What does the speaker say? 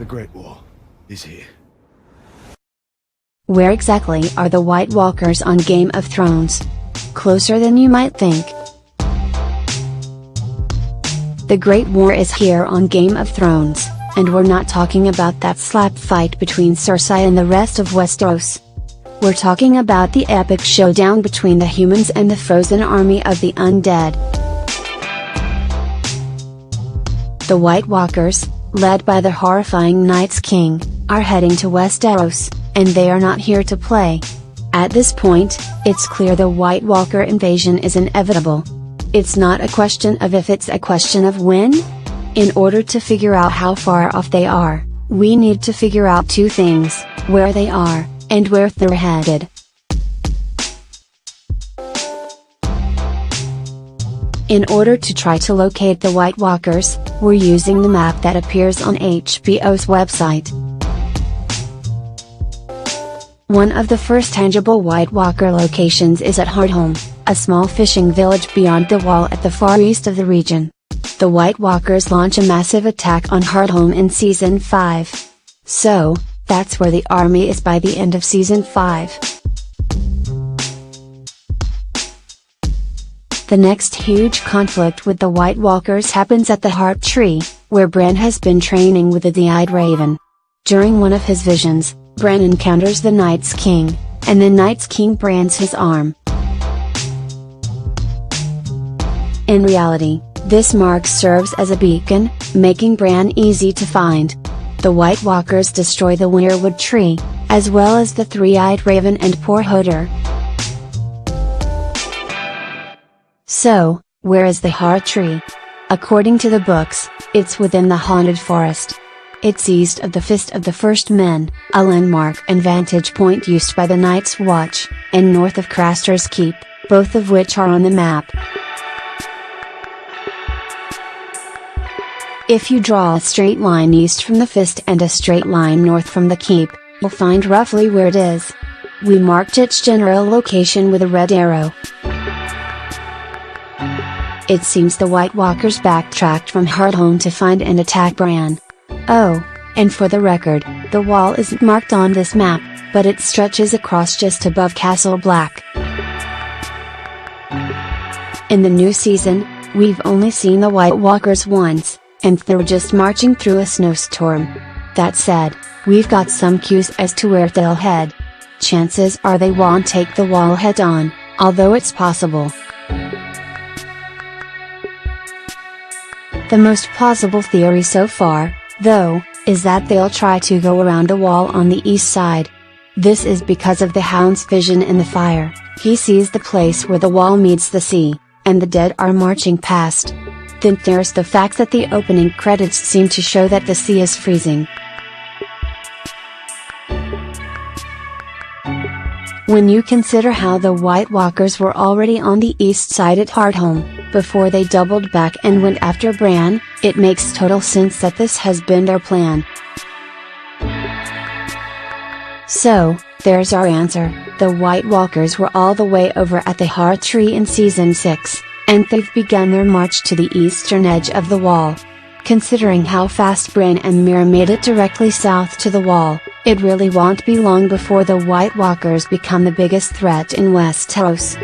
The Great Wall is here. Where exactly are the White Walkers on Game of Thrones? Closer than you might think. The Great War is here on Game of Thrones, and we're not talking about that slap fight between Cersei and the rest of Westeros. We're talking about the epic showdown between the humans and the frozen army of the undead. The White Walkers, led by the horrifying Night's King, are heading to Westeros, and they are not here to play. At this point, it's clear the White Walker invasion is inevitable. It's not a question of if, it's a question of when. In order to figure out how far off they are, we need to figure out two things: where they are, and where they're headed. In order to try to locate the White Walkers, we're using the map that appears on HBO's website. One of the first tangible White Walker locations is at Hardhome, a small fishing village beyond the wall at the far east of the region. The White Walkers launch a massive attack on Hardhome in Season 5. So, that's where the army is by the end of Season 5. The next huge conflict with the White Walkers happens at the Heart Tree, where Bran has been training with the Eyed Raven. During one of his visions, Bran encounters the Night's King, and the Night's King brands his arm. In reality, this mark serves as a beacon, making Bran easy to find. The White Walkers destroy the Weirwood Tree, as well as the Three-Eyed Raven and Poor Hodor. So, where is the Heart Tree? According to the books, it's within the Haunted Forest. It's east of the Fist of the First Men, a landmark and vantage point used by the Night's Watch, and north of Craster's Keep, both of which are on the map. If you draw a straight line east from the Fist and a straight line north from the Keep, you'll find roughly where it is. We marked its general location with a red arrow. It seems the White Walkers backtracked from Hardhome to find and attack Bran. Oh, and for the record, the wall isn't marked on this map, but it stretches across just above Castle Black. In the new season, we've only seen the White Walkers once, and they're just marching through a snowstorm. That said, we've got some cues as to where they'll head. Chances are they won't take the wall head on, although it's possible. The most plausible theory so far, though, is that they'll try to go around the wall on the east side. This is because of the Hound's vision in the fire. He sees the place where the wall meets the sea, and the dead are marching past. Then there's the fact that the opening credits seem to show that the sea is freezing. When you consider how the White Walkers were already on the east side at Hardhome, before they doubled back and went after Bran, it makes total sense that this has been their plan. So, there's our answer: the White Walkers were all the way over at the Heart Tree in Season 6, and they've begun their march to the eastern edge of the wall. Considering how fast Bran and Meera made it directly south to the wall, it really won't be long before the White Walkers become the biggest threat in Westeros.